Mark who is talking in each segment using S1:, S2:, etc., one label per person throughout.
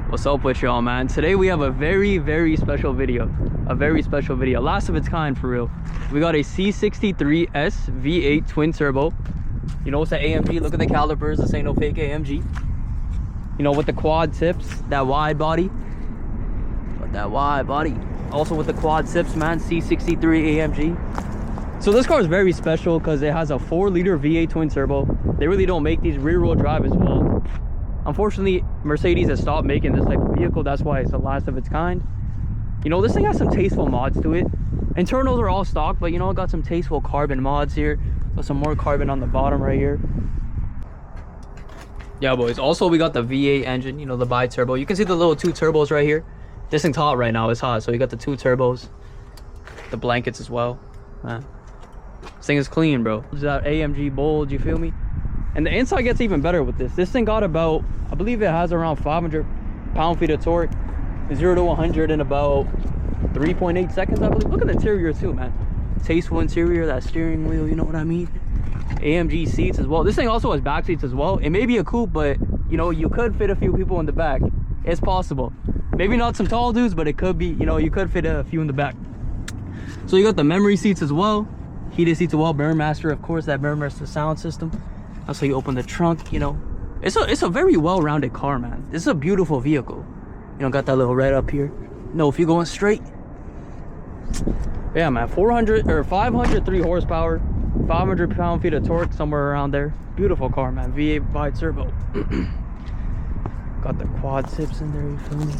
S1: What's up with y'all, man? Today we have a very special video. Last of its kind, for real. We got a C63S V8 twin turbo. You know, it's an AMG. Look at the calipers. This ain't no fake AMG. You know, with the quad tips, that wide body. Also with the quad tips, man. C63 AMG. So this car is very special because it has a 4-liter V8 twin turbo. They really don't make these rear-wheel drive as well. Unfortunately, Mercedes has stopped making this type of vehicle. That's why it's the last of its kind. You know, this thing has some tasteful mods to it. Internals are all stock, but you know, it got some tasteful carbon mods here. Got some more carbon on the bottom right here. Yeah, boys. Also, we got the V8 engine, you know, the bi-turbo. You can see the little 2 turbos right here. This thing's hot right now. It's hot. So you got the 2 turbos. The blankets as well. Man, this thing is clean, bro. There's that AMG bulge, you feel me? And the inside gets even better with this. This thing got about, I believe it has around 500 pound-feet of torque. 0 to 100 in about 3.8 seconds, I believe. Look at the interior too, man. Tasteful interior, that steering wheel, you know what I mean? AMG seats as well. This thing also has back seats as well. It may be a coupe, but you know, you could fit a few people in the back. It's possible. Maybe not some tall dudes, but it could be, you know, you could fit a few in the back. So you got the memory seats as well. Heated seats as well. Burmester, of course, that Burmester sound system. That's how you open the trunk, you know. It's a very well-rounded car, man. This is a beautiful vehicle. You know, got that little red up here. No, if you're going straight. Yeah, man, 503 horsepower, 500 pound-feet of torque, somewhere around there. Beautiful car, man. V8 bi-turbo. Got the quad tips in there, you feel me?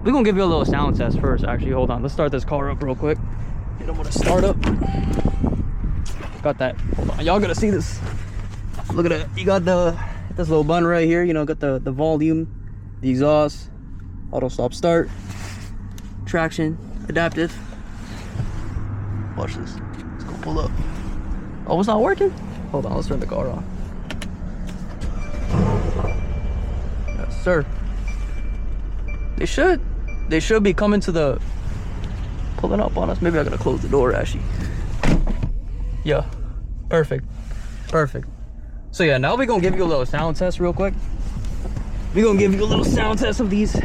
S1: We're gonna give you a little sound test first, actually. Hold on, let's start this car up real quick. You know what, to start up. Got that. Hold on, y'all gotta see this. Look at it. You got this little button right here. You know, got the volume, the exhaust, auto stop start, traction, adaptive. Watch this. Let's go pull up. Oh, it's not working? Hold on, let's turn the car on. Yes, sir. They should be coming to the, pulling up on us. Maybe I gotta close the door, actually. Yeah, perfect. So yeah, now we're gonna give you a little sound test real quick. We're gonna give you a little sound test of these. The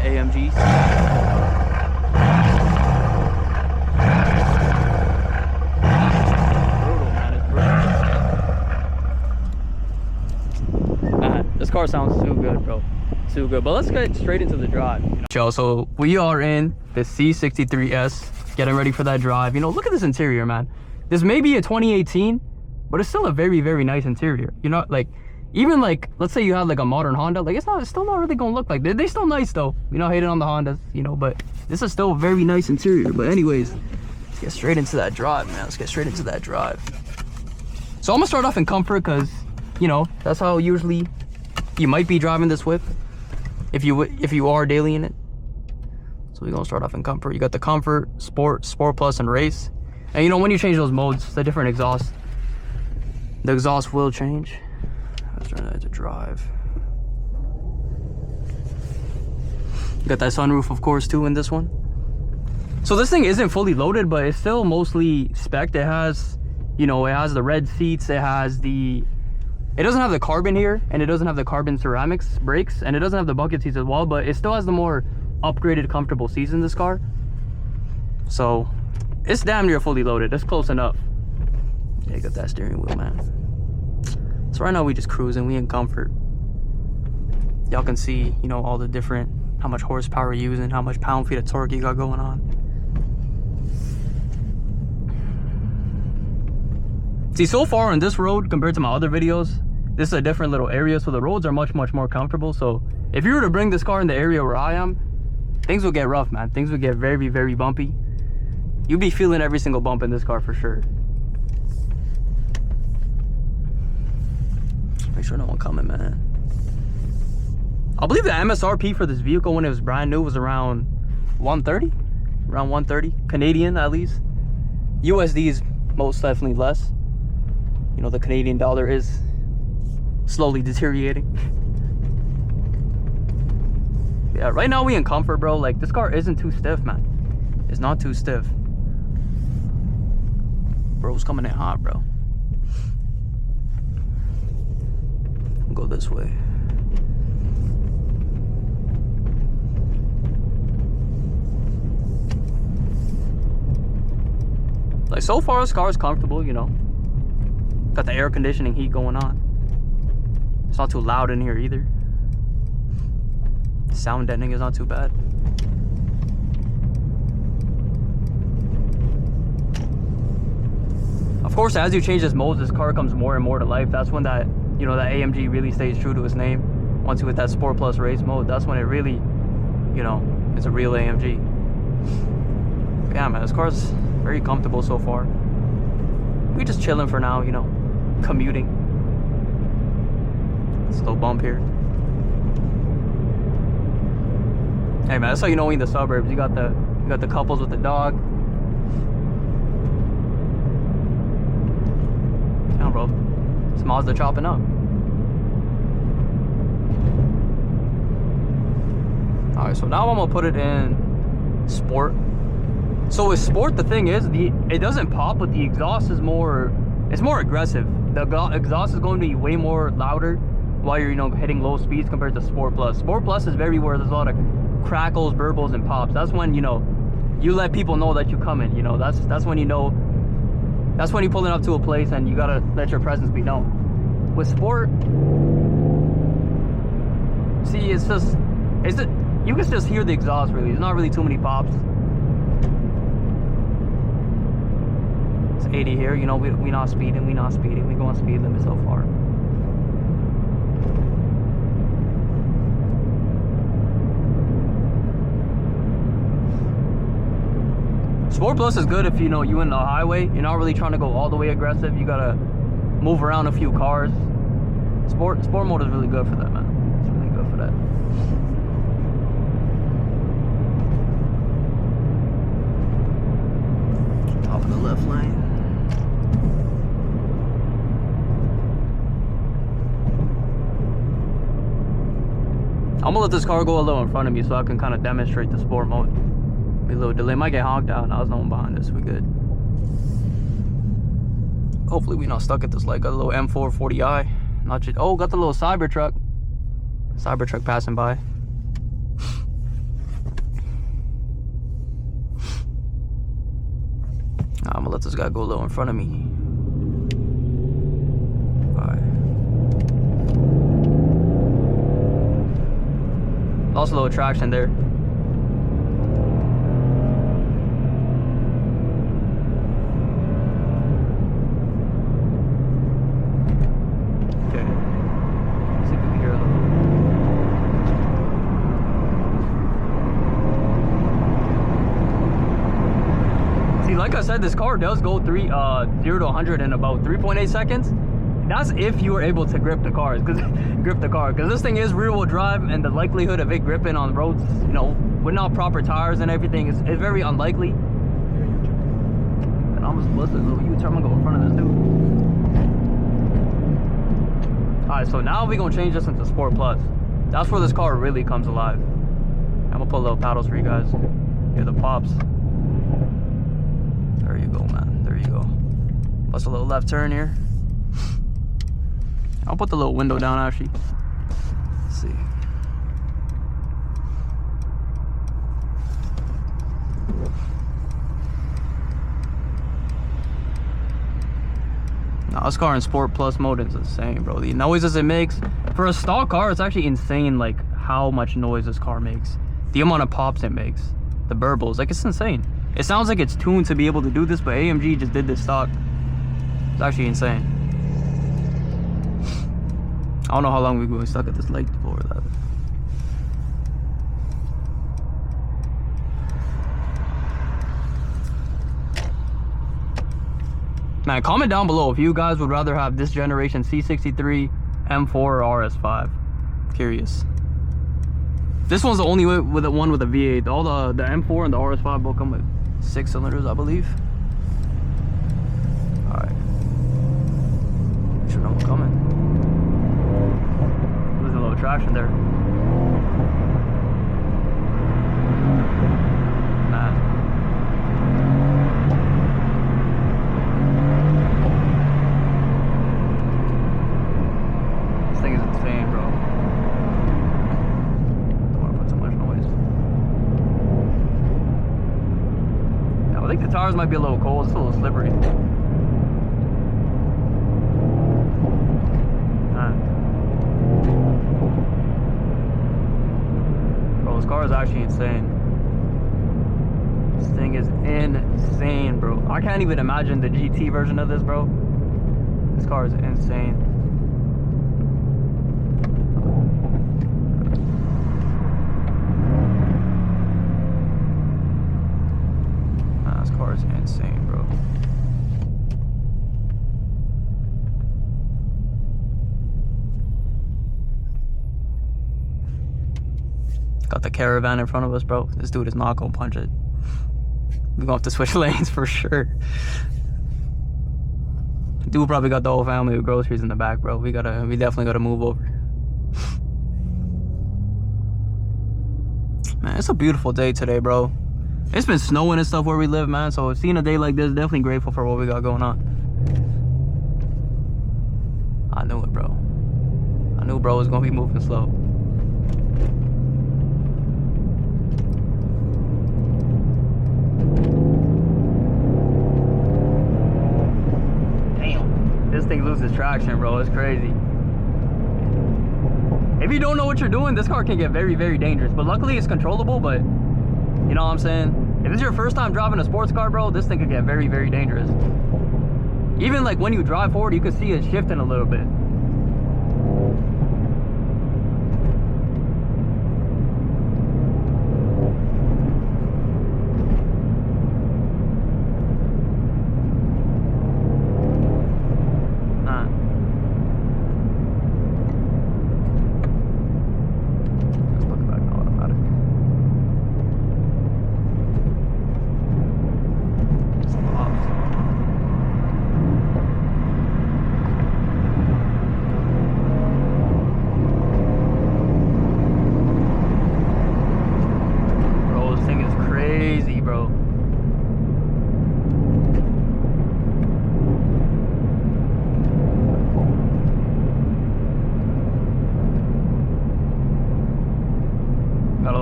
S1: AMGs. Brutal, man, it's brutal. Man, this car sounds too good, bro. Too good. But let's get straight into the drive. You know? So we are in the C63S, getting ready for that drive. You know, look at this interior, man. This may be a 2018, but it's still a very nice interior. You know, like, even like, let's say you had like a modern Honda, like it's still not really gonna look like, they're still nice though. You know, hating on the Hondas, you know, but this is still a very nice interior. But anyways, let's get straight into that drive, man. Let's get straight into that drive. So I'm gonna start off in comfort because, you know, that's how usually you might be driving this whip if you are daily in it. So we're gonna start off in comfort. You got the comfort, sport plus, and race. And you know, when you change those modes, the different exhaust, the exhaust will change. Let's turn that to drive. You got that sunroof, of course, too, in this one. So this thing isn't fully loaded, but it's still mostly spec'd. It has, you know, it has the red seats. It has the, it doesn't have the carbon here, and it doesn't have the carbon ceramics brakes, and it doesn't have the bucket seats as well, but it still has the more upgraded comfortable seats in this car. So it's damn near fully loaded. It's close enough. Yeah, you got that steering wheel, man. So right now we just cruising. We in comfort. Y'all can see, you know, all the different, how much horsepower you're using, how much pound-feet of torque you got going on. See, so far on this road compared to my other videos, this is a different little area, so the roads are much more comfortable. So if you were to bring this car in the area where I am, things will get rough, man. Things will get very bumpy. You'll be feeling every single bump in this car for sure. Make sure no one coming, man. I believe the MSRP for this vehicle when it was brand new was around 130. Around 130. Canadian, at least. USD is most definitely less. You know, the Canadian dollar is slowly deteriorating. Yeah, right now we in comfort, bro. Like, this car isn't too stiff, man. It's not too stiff. Bro's coming in hot, bro. go this way. Like, so far this car is comfortable, you know. Got the air conditioning heat going on. It's not too loud in here either. Sound deadening is not too bad. Of course, as you change this mode, this car comes more and more to life. That's when that, you know, that AMG really stays true to its name. Once you hit that Sport Plus race mode, that's when it really, you know, is a real AMG. But yeah, man, this car's very comfortable so far. We're just chilling for now, you know, commuting. Slow bump here. Hey man, that's how you know we in the suburbs. You got the couples with the dog. Yeah, bro. It's Mazda chopping up. Alright, so now I'm gonna put it in sport. So with sport, the thing is, it doesn't pop, but the exhaust is more, it's more aggressive. The exhaust is going to be way more louder while you're, you know, hitting low speeds compared to Sport Plus. Sport Plus is very where there's a lot of crackles, burbles, and pops. That's when, you know, you let people know that you're coming. You know, that's when you know, that's when you're pulling up to a place and you gotta let your presence be known. With sport, see, it's just, you can just hear the exhaust really. There's not really too many pops. It's 80 here, you know, we not speeding, we go on speed limit so far. Sport Plus is good if, you know, you in the highway, you're not really trying to go all the way aggressive, you gotta move around a few cars. Sport mode is really good for that, man. It's really good for that. Top of the left lane. I'm gonna let this car go a little in front of me so I can kind of demonstrate the sport mode. Be a little delay, might get honked out. Now there's no one behind us, we good. Hopefully we not stuck at this light. Got a little M4 40i. Not just, oh, got the little Cybertruck passing by. I'm gonna let this guy go a little in front of me. Alright. Lost a little traction there. Like I said, this car does go 0 to 100 in about 3.8 seconds. That's if you were able to grip the car, because this thing is rear-wheel drive, and the likelihood of it gripping on roads, you know, with not proper tires and everything, is very unlikely. And I'm just listening, little U-turn, I'm gonna go in front of this dude. All right, so now we're gonna change this into Sport Plus. That's where this car really comes alive. I'm gonna put little paddles for you guys. Hear the pops. There you go, man. There you go. Plus a little left turn here. I'll put the little window down actually. Let's see. Now this car in Sport Plus mode is insane, bro. The noises it makes. For a stock car, it's actually insane, like how much noise this car makes. The amount of pops it makes. The burbles, like, it's insane. It sounds like it's tuned to be able to do this, but AMG just did this stock. It's actually insane. I don't know how long we've been stuck at this light before that. Man, comment down below if you guys would rather have this generation C63, M4, or RS5. Curious. This one's the only one with a V8. All the M4 and the RS5 both come with 6 cylinders, I believe. All right. Make sure no one's coming. Losing a little traction there. Man. This thing is insane. tires might be a little cold. It's a little slippery. Bro, this car is actually insane. This thing is insane, bro. I can't even imagine the GT version of this, bro. This car is insane. This car is insane, bro. Got the Caravan in front of us, bro. This dude is not gonna punch it. We're gonna have to switch lanes for sure. Dude probably got the whole family with groceries in the back, bro. We definitely gotta move over. Man, it's a beautiful day today, bro. It's been snowing and stuff where we live, man. So seeing a day like this, definitely grateful for what we got going on. I knew it, bro. I knew bro was gonna be moving slow. Damn, this thing loses traction, bro. It's crazy. If you don't know what you're doing, this car can get very, very dangerous. But luckily, it's controllable. But you know what I'm saying? If it's your first time driving a sports car, bro, this thing could get very, very dangerous. Even like when you drive forward, you can see it shifting a little bit.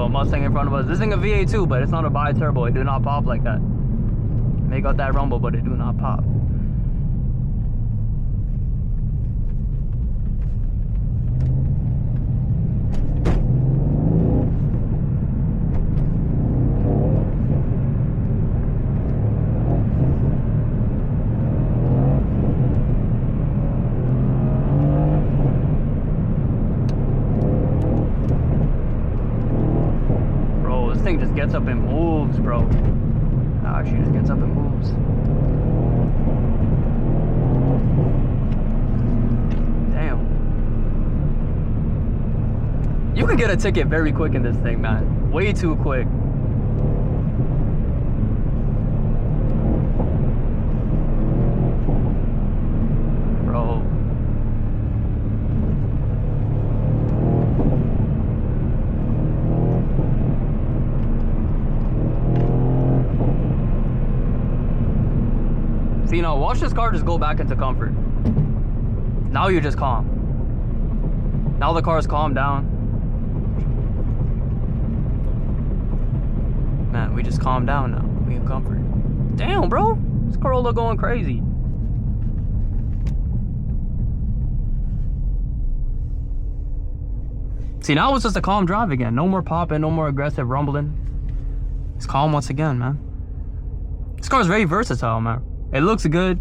S1: Mustang in front of us. This thing a V8 too, but it's not a bi-turbo. It do not pop like that. They got that rumble, but it do not pop. Thing just gets up and moves, bro. Actually just gets up and moves. Damn. You can get a ticket very quick in this thing, man. Way too quick. Bro. You know, watch this car just go back into comfort. Now you're just calm. Now the car's calmed down. Man, we just calmed down now. We in comfort. Damn, bro. This Corolla going crazy. See, now it's just a calm drive again. No more popping, no more aggressive rumbling. It's calm once again, man. This car's very versatile, man. It looks good,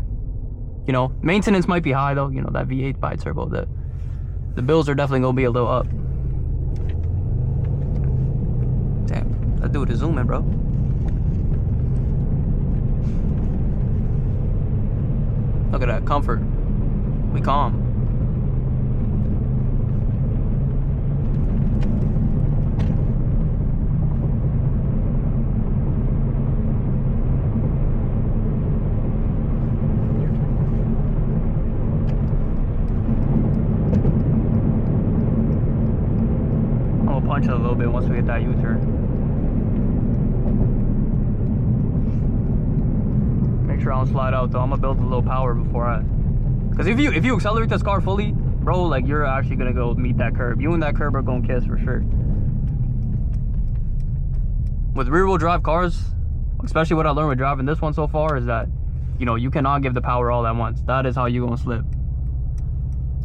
S1: you know. Maintenance might be high though. You know, that V8 bi-turbo. The bills are definitely gonna be a little up. Damn, that dude is zooming, bro. Look at that comfort. We calm. Punch it a little bit once we hit that U-turn. Make sure I don't slide out though. I'm gonna build a little power before I, because if you accelerate this car fully, bro, like you're actually gonna go meet that curb. You and that curb are gonna kiss for sure. With rear-wheel drive cars, especially what I learned with driving this one so far, is that, you know, you cannot give the power all at once. That is how you gonna slip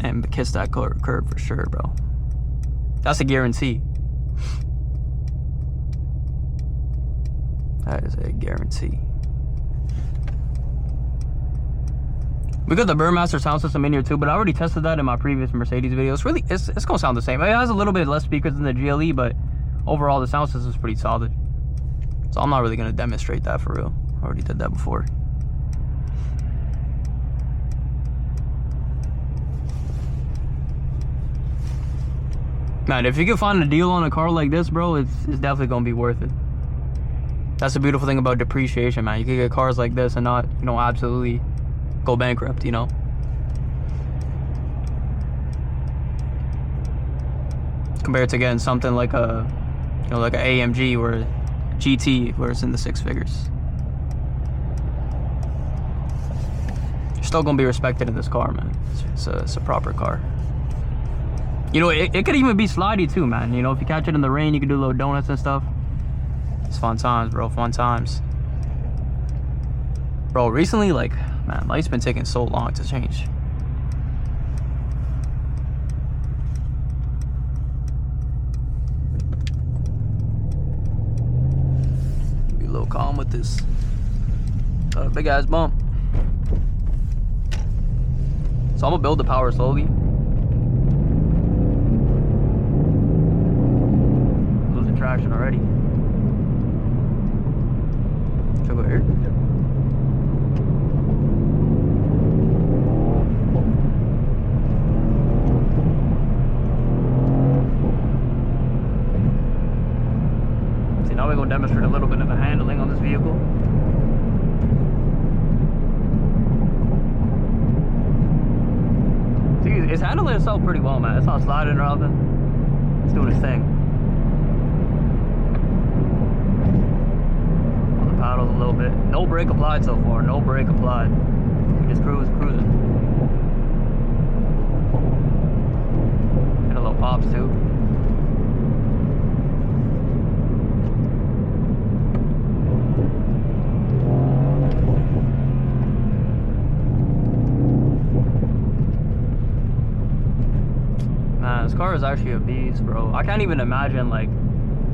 S1: and kiss that curb for sure, bro. That's a guarantee. That is a guarantee. We got the Burmester sound system in here too, but I already tested that in my previous Mercedes video. It's really, it's gonna sound the same. It has a little bit less speakers than the GLE, but overall the sound system is pretty solid. So I'm not really gonna demonstrate that for real. I already did that before. Man, if you can find a deal on a car like this, bro, it's definitely gonna be worth it. That's the beautiful thing about depreciation, man. You can get cars like this and not, you know, absolutely go bankrupt, you know. Compared to getting something like a, you know, like an AMG or a GT, where it's in the 6 figures. You're still gonna be respected in this car, man. It's a proper car. You know, it could even be slidey too, man. You know, if you catch it in the rain, you can do little donuts and stuff. It's fun times, bro. Fun times. Bro, recently, like, man, life's been taking so long to change. Be a little calm with this. Got a big ass bump. So I'm gonna build the power slowly. Losing traction already. Should I go here? See, now we're gonna demonstrate a little bit of the handling on this vehicle. See, it's handling itself pretty well, man. It's not sliding or nothing. It's doing its thing. Paddles a little bit. No brake applied so far. No brake applied. We just cruising. And a little pops too. Man, this car is actually a beast, bro. I can't even imagine like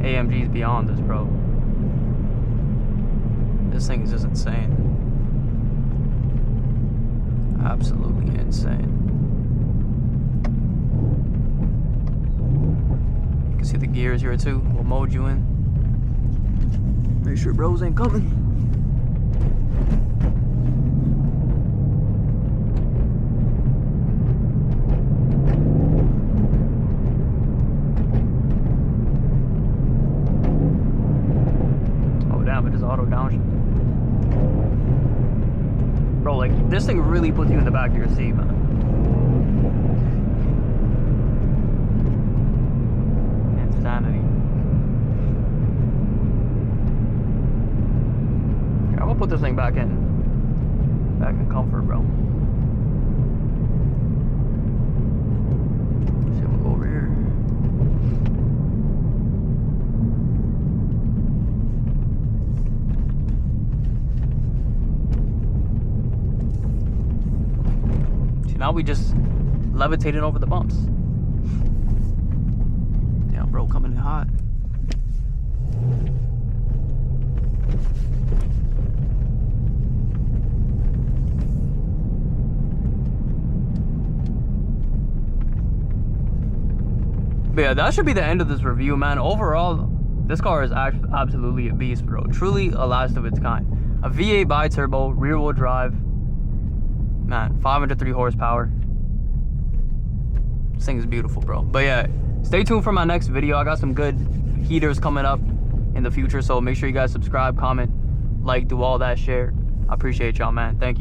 S1: AMGs beyond this, bro. This thing is just insane. Absolutely insane. You can see the gears here too. We'll mode you in. Make sure bros ain't coming. Oh damn, it is auto downshift. Bro, like, this thing really puts you in the back of your seat, man. Insanity. Here, I'm gonna put this thing back in comfort, bro. Let's see, we'll go over here. Now we just levitating over the bumps. Damn, bro, coming in hot. But yeah, that should be the end of this review, man. Overall, this car is absolutely a beast, bro. Truly a last of its kind. A V8 bi-turbo, rear-wheel drive. Man, 503 horsepower. This thing is beautiful, bro. But yeah, stay tuned for my next video. I got some good heaters coming up in the future, so make sure you guys subscribe, comment, like, do all that, share. I appreciate y'all, man. Thank you.